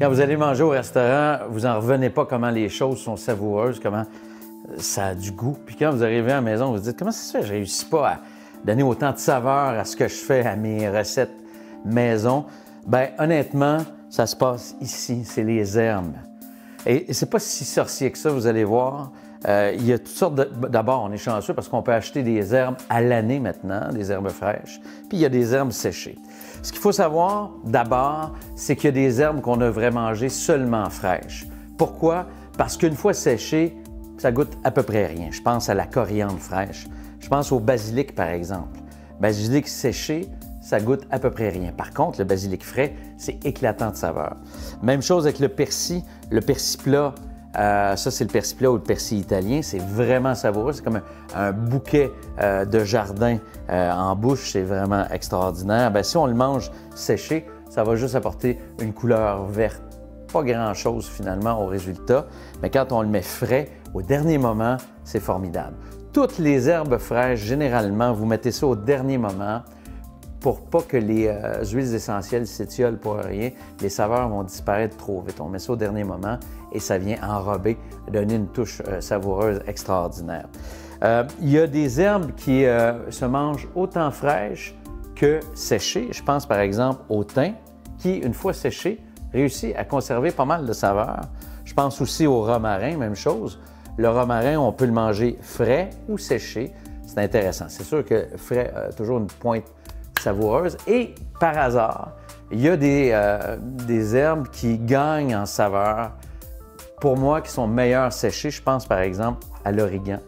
Quand vous allez manger au restaurant, vous n'en revenez pas comment les choses sont savoureuses, comment ça a du goût. Puis quand vous arrivez à la maison, vous vous dites, comment ça se fait que je ne réussis pas à donner autant de saveur à ce que je fais, à mes recettes maison? Bien, honnêtement, ça se passe ici, c'est les herbes. Et c'est pas si sorcier que ça, vous allez voir. Il y a toutes sortes de... D'abord, on est chanceux parce qu'on peut acheter des herbes à l'année maintenant, des herbes fraîches. Puis il y a des herbes séchées. Ce qu'il faut savoir, d'abord, c'est qu'il y a des herbes qu'on devrait manger seulement fraîches. Pourquoi? Parce qu'une fois séchées, ça goûte à peu près rien. Je pense à la coriandre fraîche. Je pense au basilic, par exemple. Basilic séché, ça goûte à peu près rien. Par contre, le basilic frais, c'est éclatant de saveur. Même chose avec le persil. Le persil plat, ça, c'est le persil plat ou le persil italien. C'est vraiment savoureux. C'est comme un bouquet de jardin en bouche. C'est vraiment extraordinaire. Bien, si on le mange séché, ça va juste apporter une couleur verte. Pas grand-chose, finalement, au résultat. Mais quand on le met frais, au dernier moment, c'est formidable. Toutes les herbes fraîches, généralement, vous mettez ça au dernier moment pour pas que les huiles essentielles s'étiolent pour rien. Les saveurs vont disparaître trop vite. On met ça au dernier moment et ça vient enrober, donner une touche savoureuse extraordinaire. Il y a des herbes qui se mangent autant fraîches que séchées. Je pense par exemple au thym qui, une fois séché, réussit à conserver pas mal de saveurs. Je pense aussi au romarin, même chose. Le romarin, on peut le manger frais ou séché. C'est intéressant. C'est sûr que frais a toujours une pointe savoureuse. Et par hasard, il y a des herbes qui gagnent en saveur, pour moi, qui sont meilleures séchées. Je pense par exemple à l'origan.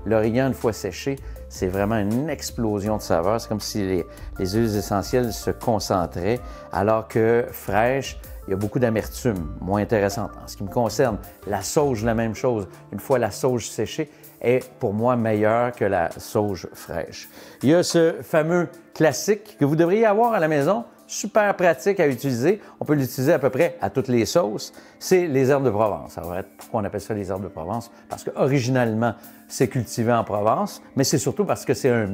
L'origan, une fois séché, c'est vraiment une explosion de saveur. C'est comme si les huiles essentielles se concentraient, alors que fraîche, il y a beaucoup d'amertume, moins intéressante. En ce qui me concerne, la sauge, la même chose. Une fois la sauge séchée, est pour moi meilleure que la sauge fraîche. Il y a ce fameux classique que vous devriez avoir à la maison, super pratique à utiliser. On peut l'utiliser à peu près à toutes les sauces. C'est les herbes de Provence. Alors, pourquoi on appelle ça les herbes de Provence? Parce qu'originalement, c'est cultivé en Provence, mais c'est surtout parce que c'est un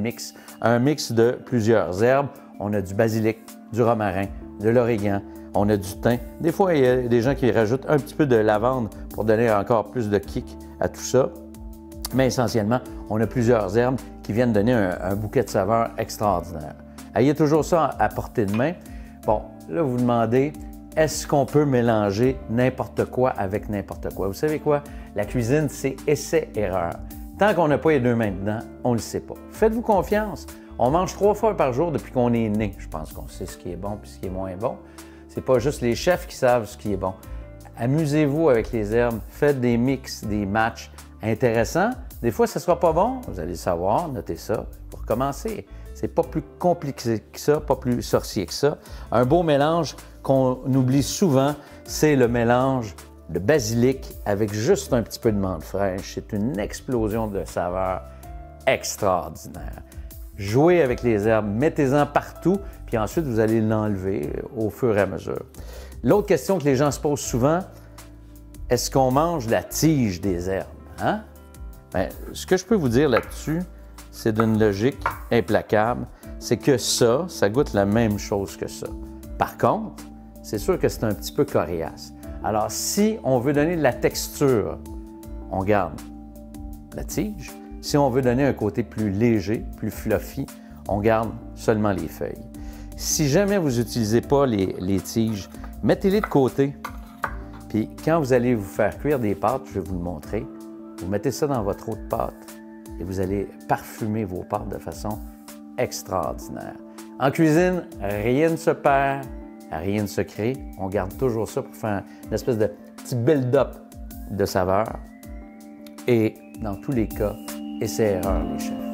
mix de plusieurs herbes. On a du basilic, du romarin, de l'origan, on a du thym. Des fois, il y a des gens qui rajoutent un petit peu de lavande pour donner encore plus de kick à tout ça. Mais essentiellement, on a plusieurs herbes qui viennent donner un bouquet de saveurs extraordinaire. Ayez toujours ça à portée de main. Bon, là, vous vous demandez, est-ce qu'on peut mélanger n'importe quoi avec n'importe quoi? Vous savez quoi? La cuisine, c'est essai-erreur. Tant qu'on n'a pas les deux mains dedans, on ne le sait pas. Faites-vous confiance. On mange 3 fois par jour depuis qu'on est né. Je pense qu'on sait ce qui est bon et ce qui est moins bon. C'est pas juste les chefs qui savent ce qui est bon. Amusez-vous avec les herbes. Faites des mix, des matchs intéressants. Des fois, ça ne sera pas bon. Vous allez le savoir, notez ça. Pour commencer, c'est pas plus compliqué que ça, pas plus sorcier que ça. Un beau mélange qu'on oublie souvent, c'est le mélange de basilic avec juste un petit peu de menthe fraîche. C'est une explosion de saveurs extraordinaire. Jouez avec les herbes, mettez-en partout, puis ensuite, vous allez l'enlever au fur et à mesure. L'autre question que les gens se posent souvent, est-ce qu'on mange la tige des herbes? Hein? Bien, ce que je peux vous dire là-dessus, c'est d'une logique implacable, c'est que ça goûte la même chose que ça. Par contre, c'est sûr que c'est un petit peu coriace. Alors, si on veut donner de la texture, on garde la tige. Si on veut donner un côté plus léger, plus fluffy, on garde seulement les feuilles. Si jamais vous n'utilisez pas les tiges, mettez-les de côté. Puis quand vous allez vous faire cuire des pâtes, je vais vous le montrer, vous mettez ça dans votre eau de pâte et vous allez parfumer vos pâtes de façon extraordinaire. En cuisine, rien ne se perd, rien ne se crée. On garde toujours ça pour faire une espèce de petit build-up de saveur. Et dans tous les cas, essai-erreur, les chefs.